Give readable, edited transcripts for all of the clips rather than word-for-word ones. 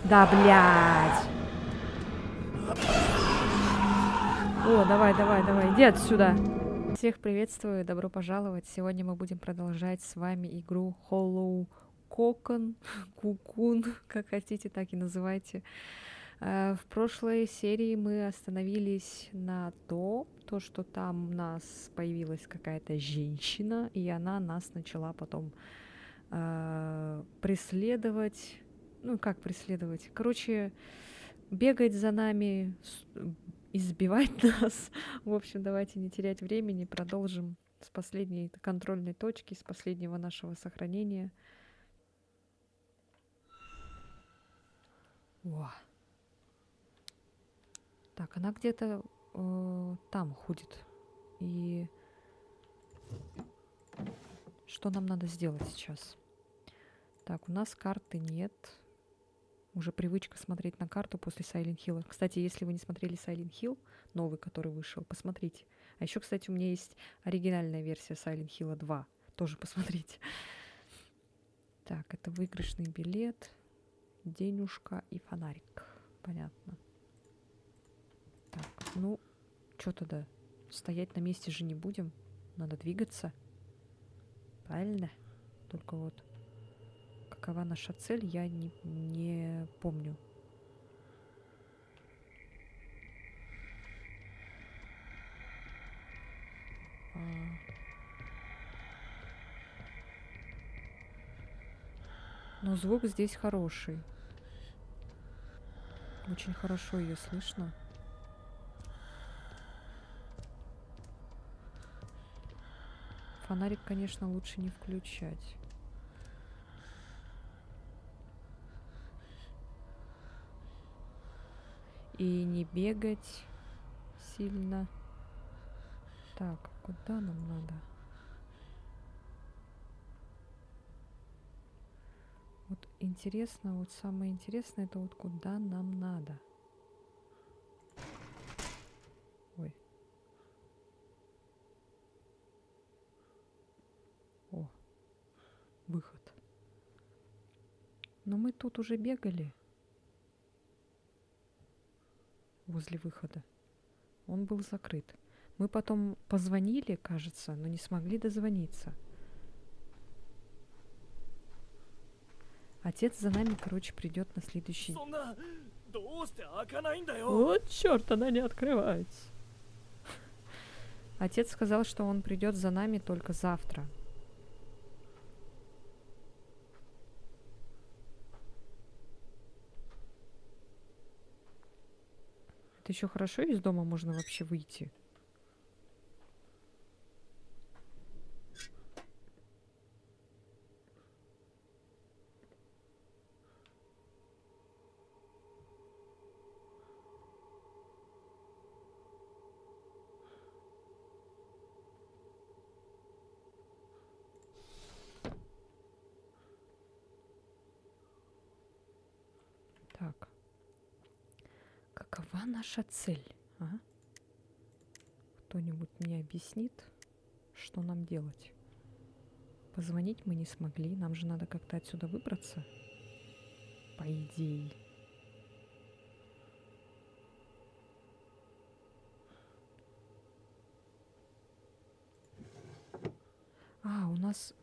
Да, блядь. О, давай, давай, давай, иди отсюда. Всех приветствую, добро пожаловать. Сегодня мы будем продолжать с вами игру Hollow Cocoon, Кукун, как хотите, так и называйте. В прошлой серии мы остановились на то, что там у нас появилась какая-то женщина, и она нас начала потом преследовать. Ну, как преследовать? Короче, бегать за нами, избивать нас. В общем, давайте не терять времени, продолжим с последней контрольной точки, с последнего нашего сохранения. О. Так, она где-то там ходит. И что нам надо сделать сейчас? Так, у нас карты нет. Уже привычка смотреть на карту после Silent Hill. Кстати, если вы не смотрели Silent Hill, новый, который вышел, посмотрите. А еще, кстати, у меня есть оригинальная версия Silent Hill 2. Тоже посмотрите. Так, это выигрышный билет, денежка и фонарик. Понятно. Так, ну, что тогда? Стоять на месте же не будем. Надо двигаться. Правильно? Только вот какова наша цель, я не помню. Но звук здесь хороший. Очень хорошо ее слышно. Фонарик, конечно, лучше не включать. И не бегать сильно. Так, куда нам надо? Вот интересно, вот самое интересное, это вот куда нам надо. Ой. О, выход. Но мы тут уже бегали. Возле выхода. Он был закрыт. Мы потом позвонили, кажется, но не смогли дозвониться. Отец за нами, короче, придет на следующий... Вот черт, она не открывается. Отец сказал, что он придет за нами только завтра. Это еще хорошо, из дома можно вообще выйти. Так. Какова наша цель, а? Кто-нибудь мне объяснит, что нам делать? Позвонить мы не смогли. Нам же надо как-то отсюда выбраться. По идее. А, у нас...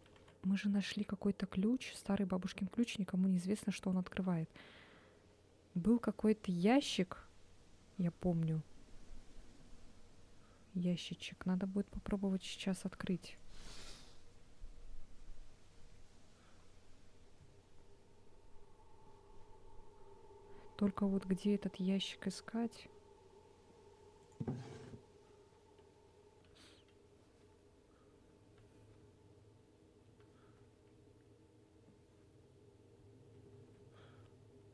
Мы же нашли какой-то ключ, старый бабушкин ключ, никому не известно, что он открывает. Был какой-то ящик, я помню. Ящичек. Надо будет попробовать сейчас открыть. Только вот где этот ящик искать?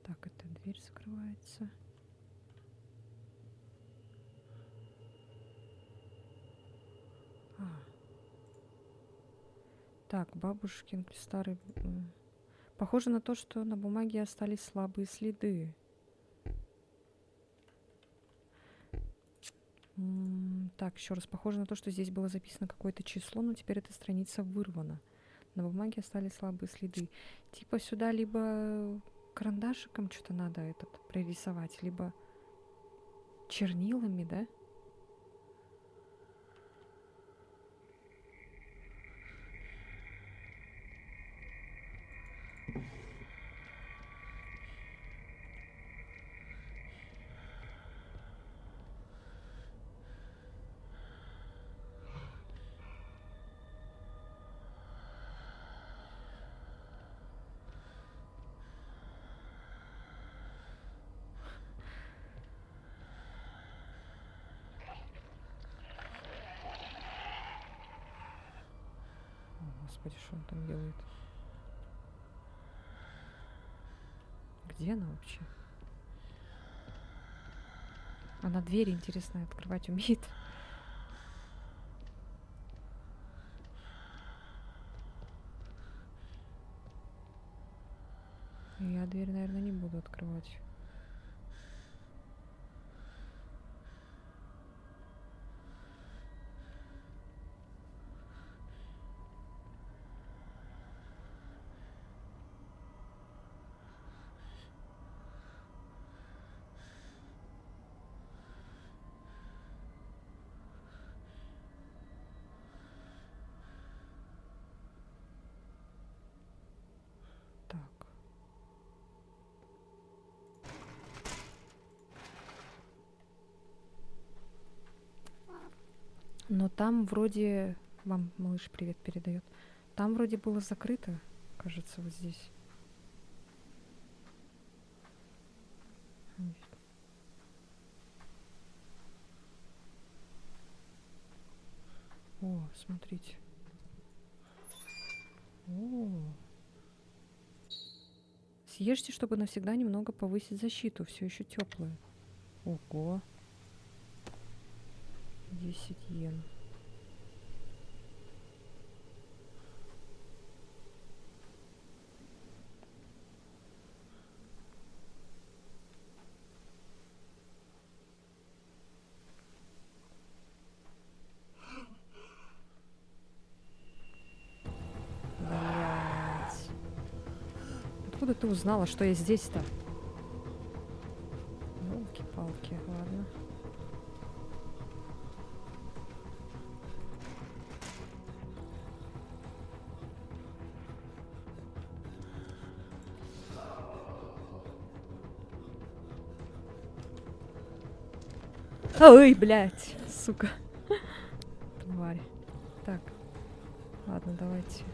Так, эта дверь закрывается. Так, бабушкин старый... Похоже на то, что на бумаге остались слабые следы. Так, еще раз. Похоже на то, что здесь было записано какое-то число, но теперь эта страница вырвана. На бумаге остались слабые следы. Типа сюда либо карандашиком что-то надо этот прорисовать, либо чернилами, да? О, Господи, что он там делает? Где она вообще? Она двери, интересно, открывать умеет. Я дверь, наверное, не буду открывать. Так. Но там вроде... Вам малыш привет передает. Там вроде было закрыто, кажется, вот здесь. О, смотрите. О. Съешьте, чтобы навсегда немного повысить защиту. Все еще теплое. Ого. 10 йен. Блять. Откуда ты узнала, что я здесь-то? Ёлки-палки, ладно. Ой, блядь, сука. Тварь. Так, ладно, давайте.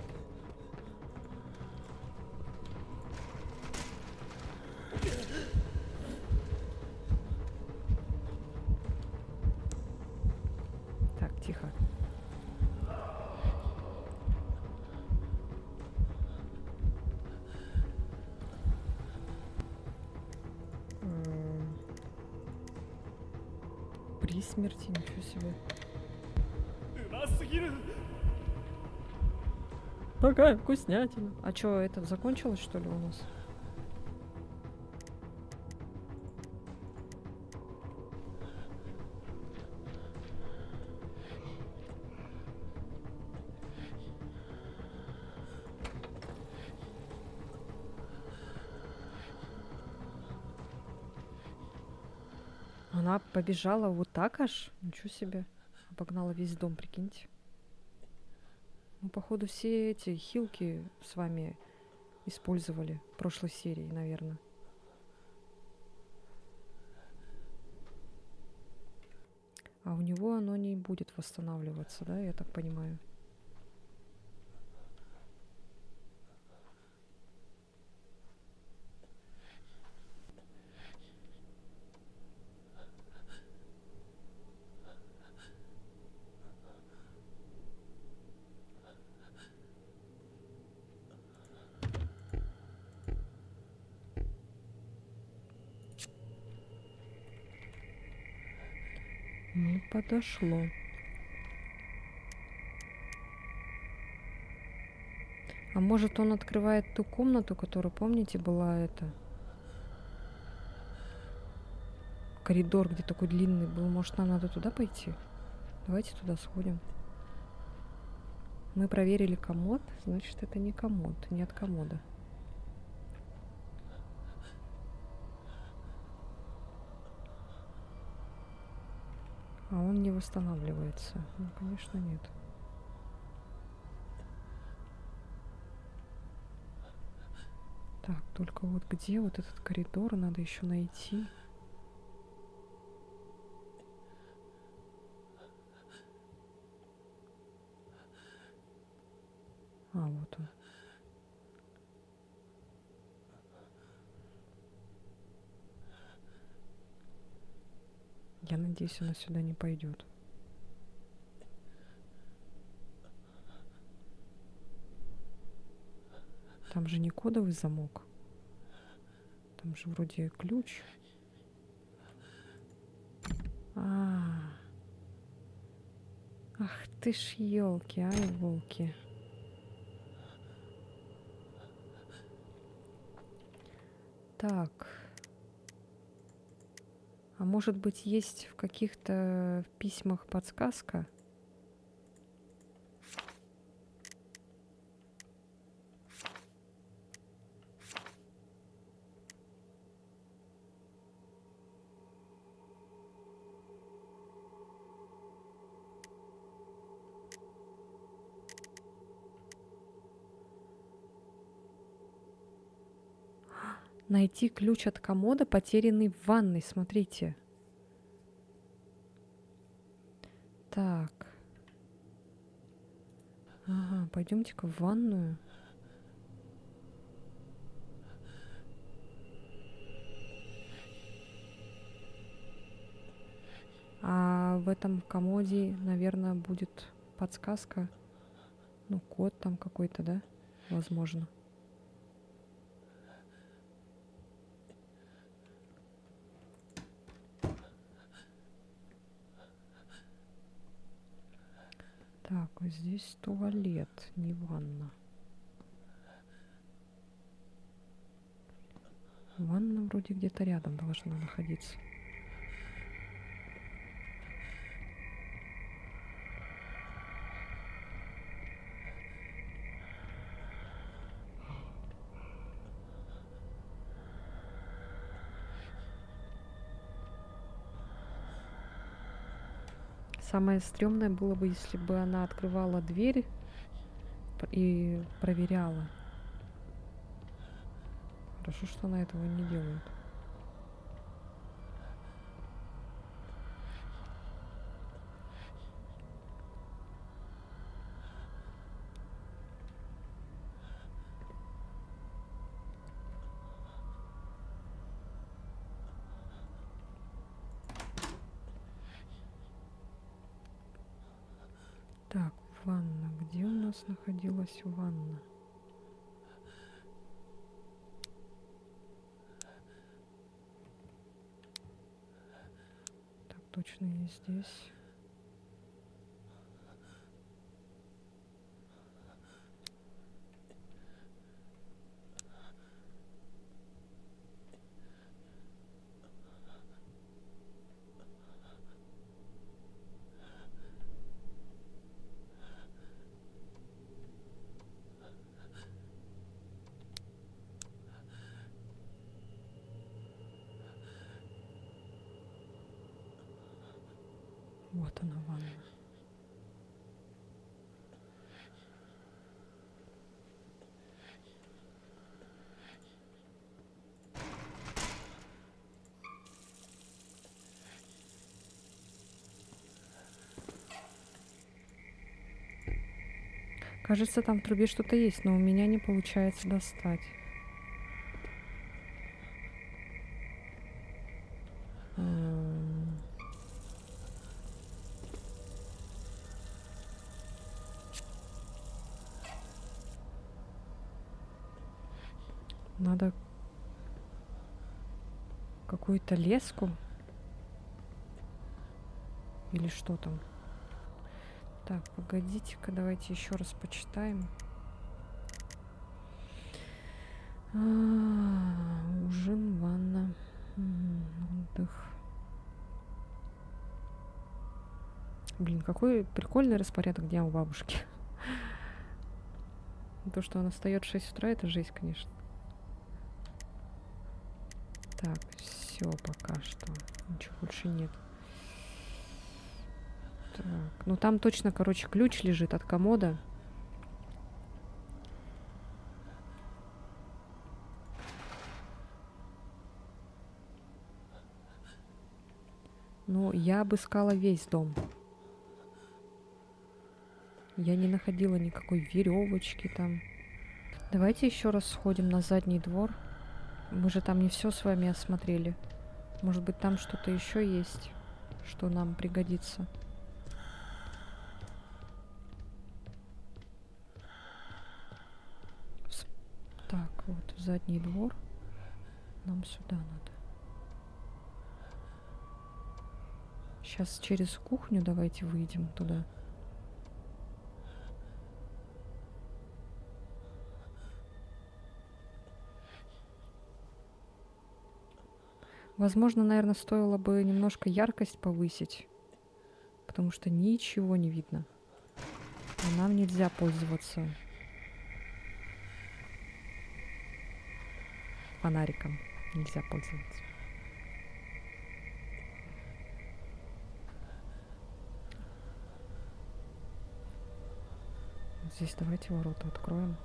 Так, тихо. При смерти, ничего себе. Такая вкуснятина. А чё, это закончилось, что ли, у нас? Она побежала вот так аж? Ничего себе. Обогнала весь дом, прикиньте. Ну, походу, все эти хилки с вами использовали в прошлой серии, наверное. А у него оно не будет восстанавливаться, да, я так понимаю? Не подошло. А может, он открывает ту комнату, которая, помните, была это? Коридор, где такой длинный был. Может, нам надо туда пойти? Давайте туда сходим. Мы проверили комод, значит, это не комод, не от комода. А он не восстанавливается. Ну, конечно, нет. Так, только вот где вот этот коридор надо еще найти. А, вот он. Я надеюсь, она сюда не пойдет. Там же не кодовый замок. Там же вроде ключ. Ах ты ж елки, ай, волки. Так. А может быть, есть в каких-то письмах подсказка? Найти ключ от комода, потерянный в ванной. Смотрите. Так. Ага, пойдемте-ка в ванную. А в этом комоде, наверное, будет подсказка. Ну, код там какой-то, да? Возможно. Так, вот здесь туалет, не ванна. Ванна вроде где-то рядом должна находиться. Самое стрёмное было бы, если бы она открывала дверь и проверяла. Хорошо, что она этого не делает. Так, ванна. Где у нас находилась ванна? Так, точно не здесь. Вот она, ванна. Кажется, там в трубе что-то есть, но у меня не получается достать. Надо какую-то леску. Или что там? Так, погодите-ка, давайте еще раз почитаем. Ужин, ванна, отдых. Блин, какой прикольный распорядок дня у бабушки. То, что она встает в 6 утра, это жесть, конечно. Так, все пока что. Ничего больше нет. Так, ну там точно, короче, ключ лежит от комода. Ну, я обыскала весь дом. Я не находила никакой веревочки там. Давайте еще раз сходим на задний двор. Мы же там не все с вами осмотрели. Может быть, там что-то еще есть, что нам пригодится. Так, вот задний двор. Нам сюда надо. Сейчас через кухню давайте выйдем туда. Возможно, наверное, стоило бы немножко яркость повысить, потому что ничего не видно. А нам нельзя пользоваться фонариком. Нельзя пользоваться. Здесь давайте ворота откроем.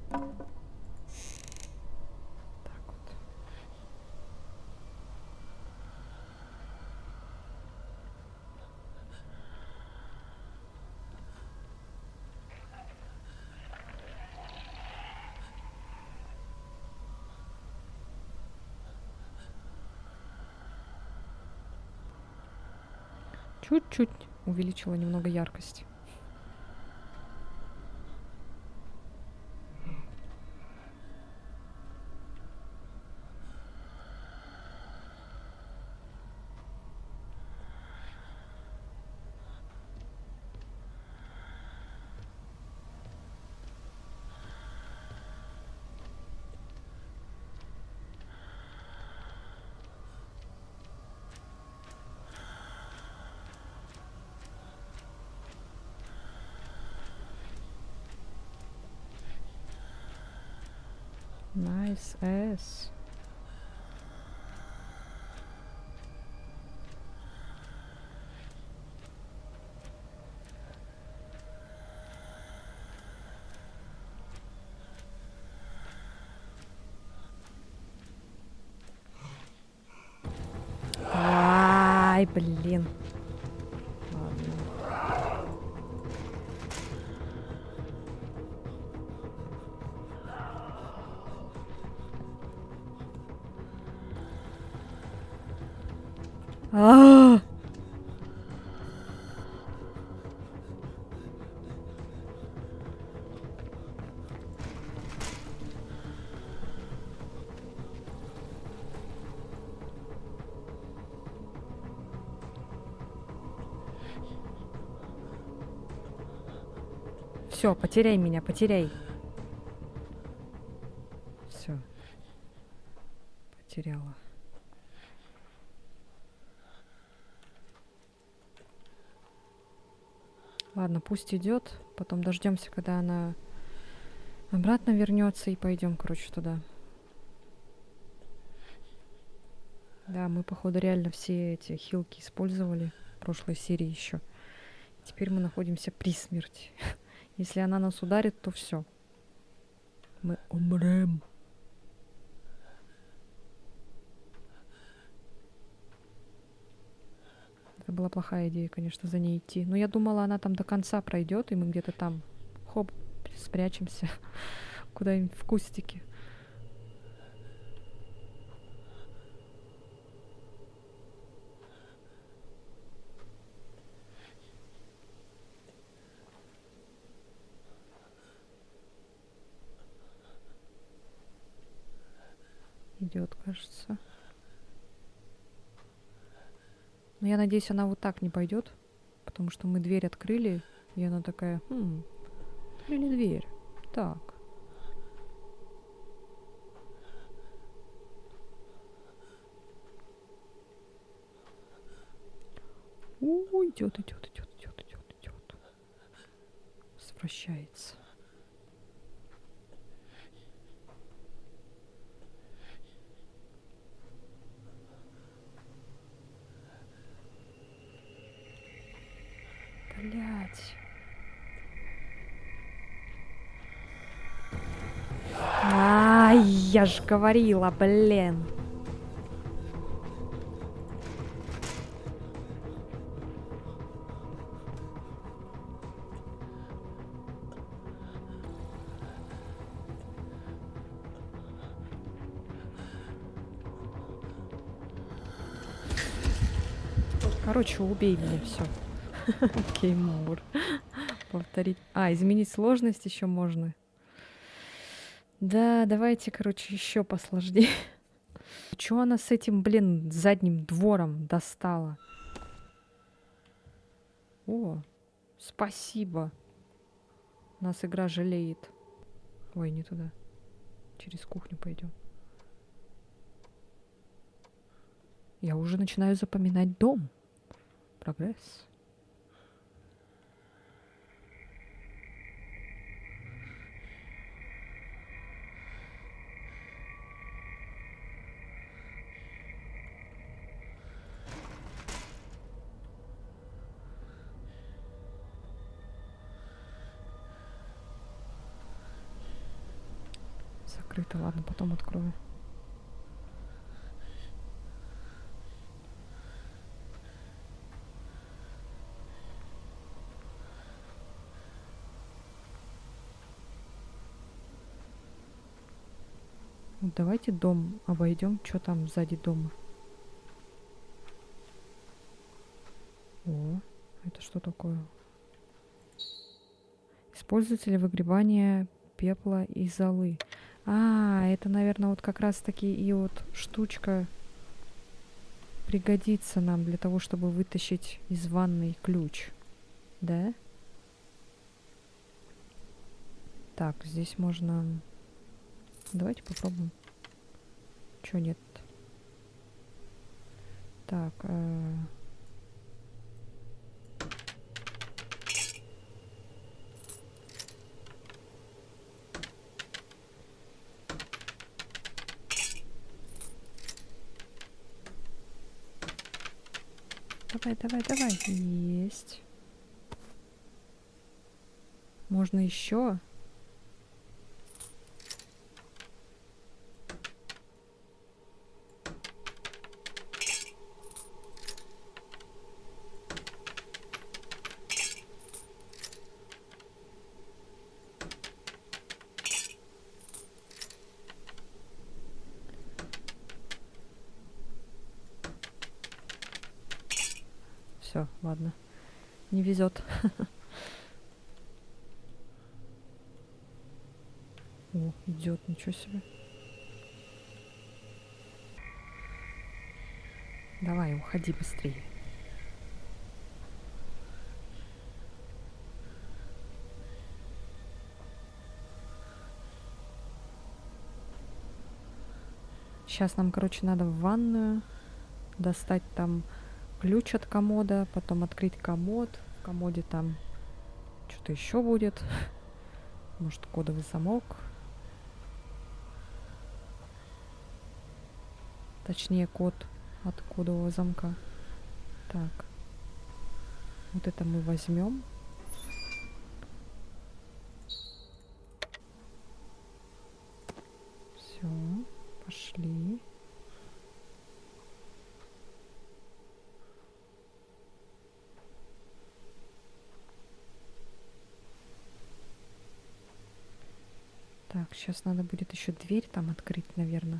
Так вот. Чуть-чуть увеличила немного яркость. Nice ass. Ай, блин. Ладно. А! Все, потеряй меня, потеряй. Все. Потеряла. Ладно, пусть идет. Потом дождемся, когда она обратно вернется, и пойдем, короче, туда. Да, мы, походу, реально все эти хилки использовали в прошлой серии еще. Теперь мы находимся при смерти. Если она нас ударит, то все. Мы умрем. Это была плохая идея, конечно, за ней идти. Но я думала, она там до конца пройдет, и мы где-то там, хоп, спрячемся куда-нибудь в кустике. Идет, кажется. Но я надеюсь, она вот так не пойдет, потому что мы дверь открыли, и она такая, открыли дверь. Так. Идет, идет, идет, идет, идет, идет. Возвращается. Блять. Ай, я ж говорила, блин. Короче, убей меня, все. Game over. Повторить. А, изменить сложность еще можно. Да, давайте, короче, еще посложнее. Чего она с этим, блин, задним двором достала? О, спасибо. Нас игра жалеет. Ой, не туда. Через кухню пойдем. Я уже начинаю запоминать дом. Прогресс. Закрыто, ладно, потом открою. Вот давайте дом обойдем. Что там сзади дома? О, это что такое? Используется ли выгребание пепла и золы? А, это, наверное, вот как раз-таки и вот штучка пригодится нам для того, чтобы вытащить из ванной ключ. Да? Так, здесь можно... Давайте попробуем. Чё нет? Так, давай, давай, давай. Есть. Можно еще? Все, ладно. Не везет. О, идет, ничего себе. Давай, уходи быстрее. Сейчас нам, короче, надо в ванную достать там ключ от комода, потом открыть комод. В комоде там что-то еще будет. Может, кодовый замок. Точнее, код от кодового замка. Так. Вот это мы возьмем. Все, пошли. Так, сейчас надо будет еще дверь там открыть, наверное.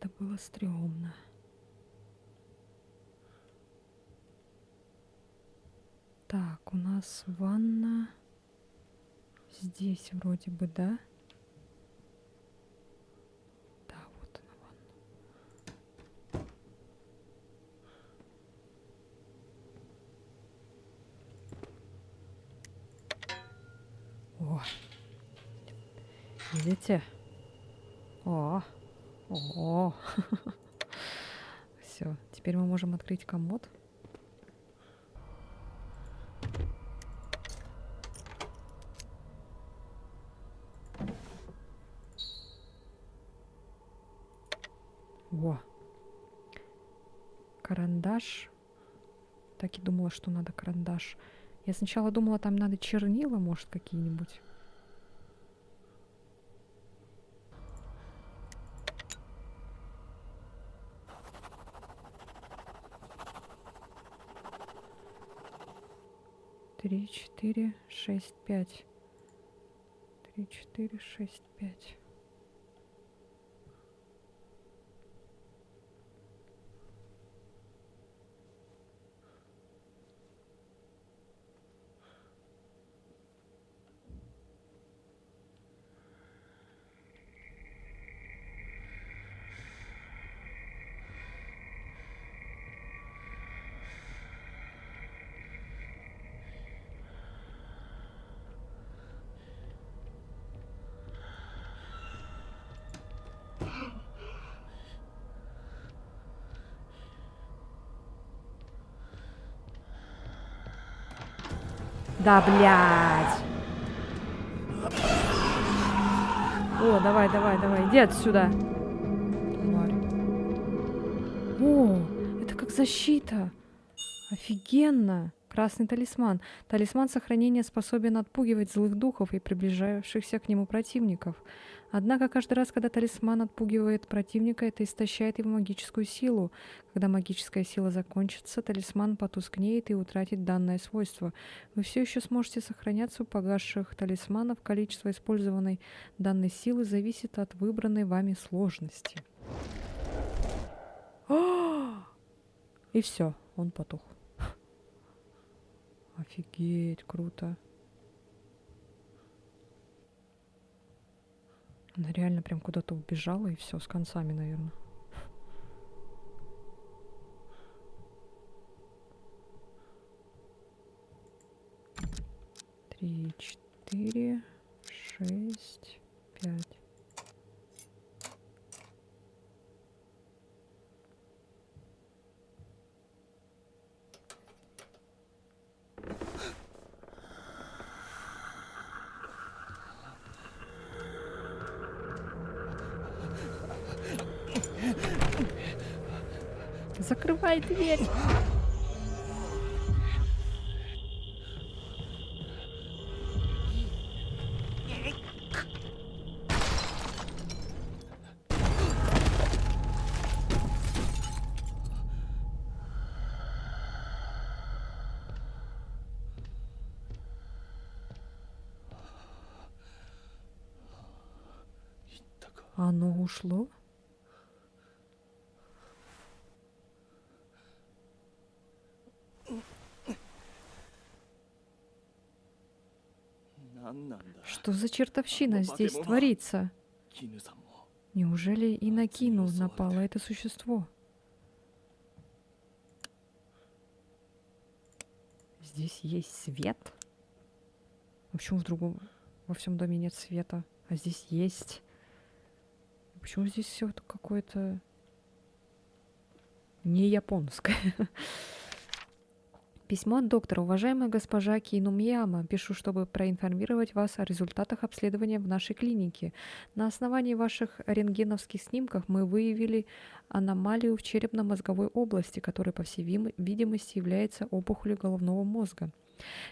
Это было стрёмно. Так, у нас ванна. Здесь вроде бы, да? Да, вот она ванна. О, видите? О, о. Все, теперь мы можем открыть комод. Во. Карандаш. Так и думала, что надо карандаш. Я сначала думала, там надо чернила, может, какие-нибудь. Три, четыре, шесть, пять. 3, 4, 6, 5. Да, блядь. О, давай, давай, давай. Иди отсюда. Тварь. О, это как защита. Офигенно. Красный талисман. Талисман сохранения способен отпугивать злых духов и приближающихся к нему противников. Однако каждый раз, когда талисман отпугивает противника, это истощает его магическую силу. Когда магическая сила закончится, талисман потускнеет и утратит данное свойство. Вы все еще сможете сохраняться у погасших талисманов. Количество использованной данной силы зависит от выбранной вами сложности. И все, он потух. Офигеть, круто. Она реально прям куда-то убежала и все, с концами, наверное. Три, четыре, шесть, пять. Закрывай дверь. Оно ушло? Что за чертовщина здесь творится? Неужели и на Кину напало это существо? Здесь есть свет? Почему во всем доме нет света, а здесь есть? Почему здесь все какое-то не японское? Письмо от доктора. Уважаемая госпожа Кинумияма, пишу, чтобы проинформировать вас о результатах обследования в нашей клинике. На основании ваших рентгеновских снимков мы выявили аномалию в черепно-мозговой области, которая, по всей видимости, является опухолью головного мозга.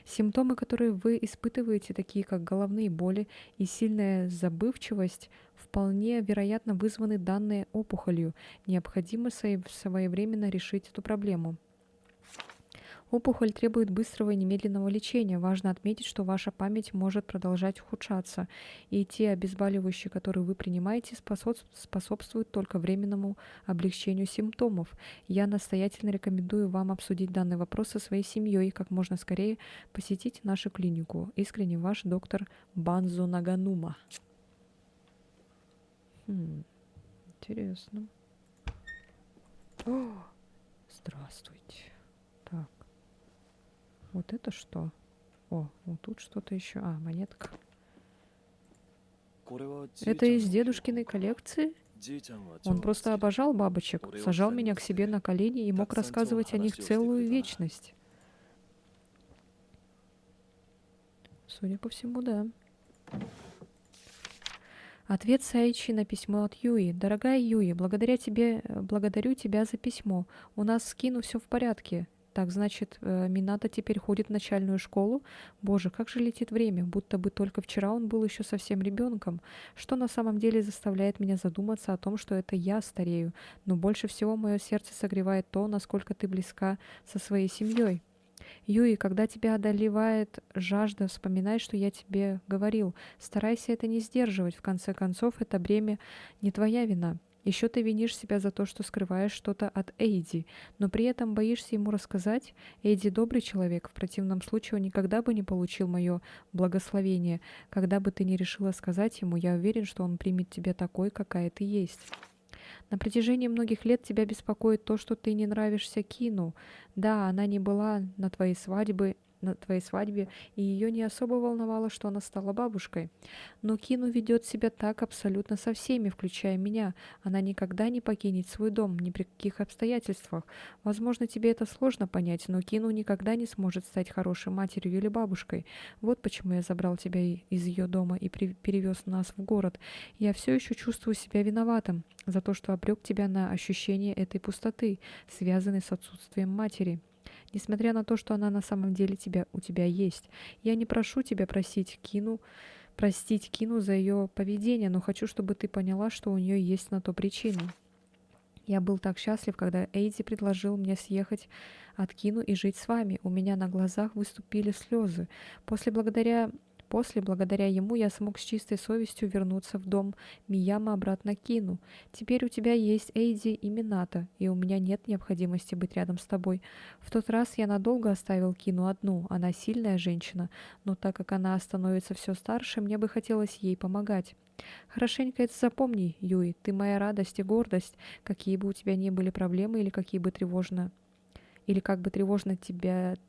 Симптомы, которые вы испытываете, такие как головные боли и сильная забывчивость, вполне вероятно вызваны данной опухолью. Необходимо своевременно решить эту проблему. Опухоль требует быстрого и немедленного лечения. Важно отметить, что ваша память может продолжать ухудшаться, и те обезболивающие, которые вы принимаете, способствуют только временному облегчению симптомов. Я настоятельно рекомендую вам обсудить данный вопрос со своей семьей и как можно скорее посетить нашу клинику. Искренне ваш доктор Банзу Наганума. Интересно. О, здравствуйте. Так. Вот это что? О, вот тут что-то еще. А, монетка. Это из дедушкиной коллекции? Он просто обожал бабочек, сажал меня к себе на колени и мог рассказывать о них целую вечность. Судя по всему, да. Ответ Саичи на письмо от Юи. Дорогая Юи, благодарю тебя за письмо. У нас с Кину все в порядке. Так, значит, Минато теперь ходит в начальную школу? Боже, как же летит время, будто бы только вчера он был еще совсем ребенком. Что на самом деле заставляет меня задуматься о том, что это я старею. Но больше всего мое сердце согревает то, насколько ты близка со своей семьей. Юи, когда тебя одолевает жажда, вспоминай, что я тебе говорил. Старайся это не сдерживать. В конце концов, это бремя не твоя вина. Еще ты винишь себя за то, что скрываешь что-то от Эйди, но при этом боишься ему рассказать. Эйди добрый человек, в противном случае он никогда бы не получил мое благословение. Когда бы ты не решила сказать ему, я уверен, что он примет тебя такой, какая ты есть. На протяжении многих лет тебя беспокоит то, что ты не нравишься Кину. Да, она не была на твоей свадьбе, и ее не особо волновало, что она стала бабушкой. Но Кину ведет себя так абсолютно со всеми, включая меня. Она никогда не покинет свой дом, ни при каких обстоятельствах. Возможно, тебе это сложно понять, но Кину никогда не сможет стать хорошей матерью или бабушкой. Вот почему я забрал тебя из ее дома и перевез нас в город. Я все еще чувствую себя виноватым за то, что обрек тебя на ощущение этой пустоты, связанной с отсутствием матери. Несмотря на то, что она на самом деле у тебя есть. Я не прошу тебя простить Кину за ее поведение, но хочу, чтобы ты поняла, что у нее есть на то причины. Я был так счастлив, когда Эйди предложил мне съехать от Кину и жить с вами. У меня на глазах выступили слезы. После, благодаря ему, я смог с чистой совестью вернуться в дом Мияма обратно к Кину. Теперь у тебя есть Эйди и Минато, и у меня нет необходимости быть рядом с тобой. В тот раз я надолго оставил Кину одну. Она сильная женщина, но так как она становится все старше, мне бы хотелось ей помогать. Хорошенько это запомни, Юи. Ты моя радость и гордость. Какие бы у тебя ни были проблемы или как бы тревожно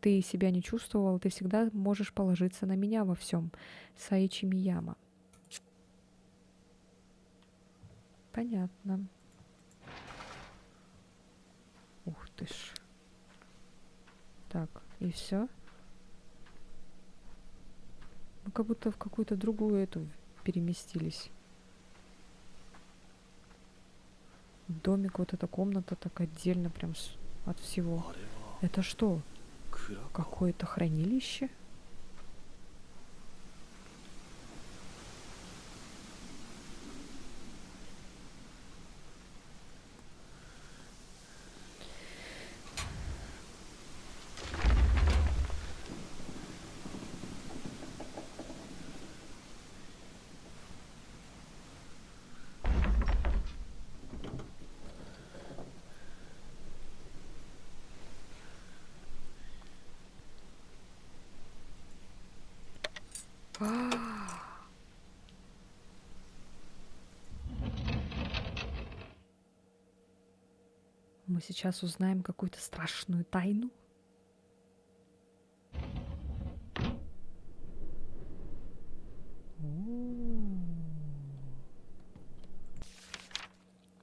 ты себя не чувствовал, ты всегда можешь положиться на меня во всем. Саичи Мияма. Понятно. Ух ты ж. Так, и все? Мы как будто в какую-то другую эту переместились. Домик, вот эта комната так отдельно прям от всего. Это что? Какое-то хранилище? Мы сейчас узнаем какую-то страшную тайну.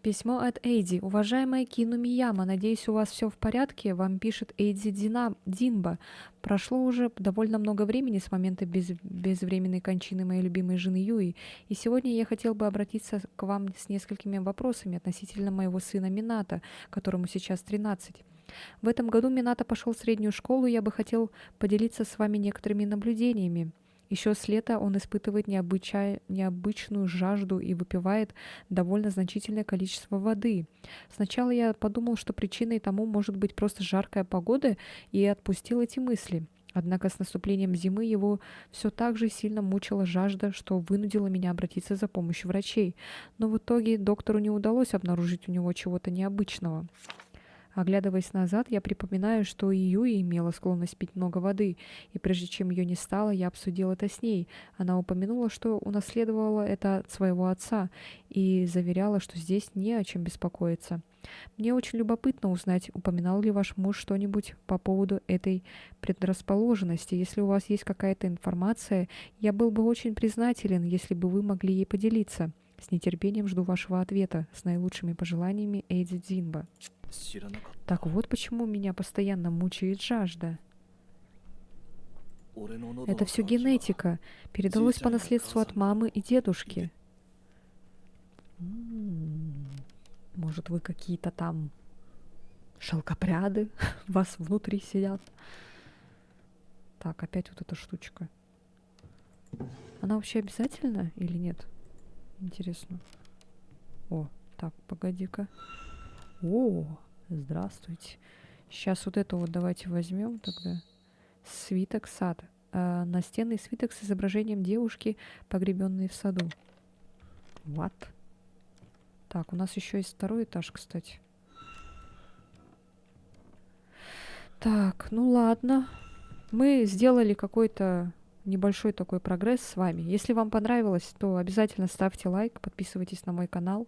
Письмо от Эйди. Уважаемая Кину Мияма, надеюсь, у вас все в порядке? Вам пишет Эйди Динба. Прошло уже довольно много времени с момента безвременной кончины моей любимой жены Юи, и сегодня я хотел бы обратиться к вам с несколькими вопросами относительно моего сына Минато, которому сейчас 13. В этом году Минато пошел в среднюю школу, и я бы хотел поделиться с вами некоторыми наблюдениями. Еще с лета он испытывает необычную жажду и выпивает довольно значительное количество воды. Сначала я подумал, что причиной тому может быть просто жаркая погода, и отпустил эти мысли. Однако с наступлением зимы его все так же сильно мучила жажда, что вынудило меня обратиться за помощью врачей. Но в итоге доктору не удалось обнаружить у него чего-то необычного. Оглядываясь назад, я припоминаю, что и Юи имела склонность пить много воды, и прежде чем ее не стало, я обсудил это с ней. Она упомянула, что унаследовала это от своего отца, и заверяла, что здесь не о чем беспокоиться. Мне очень любопытно узнать, упоминал ли ваш муж что-нибудь по поводу этой предрасположенности. Если у вас есть какая-то информация, я был бы очень признателен, если бы вы могли ей поделиться. С нетерпением жду вашего ответа. С наилучшими пожеланиями, Эйдзи Дзинба. Так вот почему меня постоянно мучает жажда. Это все генетика. Передалось по наследству от мамы и дедушки. Может, вы какие-то там шелкопряды у вас внутри сидят? Так, опять вот эта штучка. Она вообще обязательна или нет? Интересно. О, так, погоди-ка. О, здравствуйте. Сейчас вот это вот давайте возьмем тогда. Свиток сада. Настенный свиток с изображением девушки, погребенной в саду. What? Так, у нас еще есть второй этаж, кстати. Так, ну ладно. Мы сделали какой-то небольшой такой прогресс с вами. Если вам понравилось, то обязательно ставьте лайк, подписывайтесь на мой канал.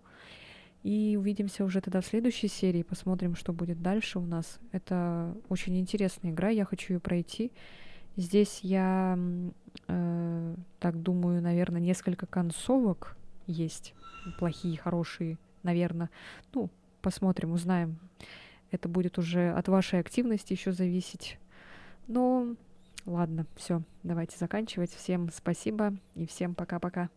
И увидимся уже тогда в следующей серии. Посмотрим, что будет дальше у нас. Это очень интересная игра, я хочу ее пройти. Здесь я, так думаю, наверное, несколько концовок есть. Плохие, хорошие, наверное. Ну, посмотрим, узнаем. Это будет уже от вашей активности еще зависеть. Но ладно, все, давайте заканчивать. Всем спасибо и всем пока-пока.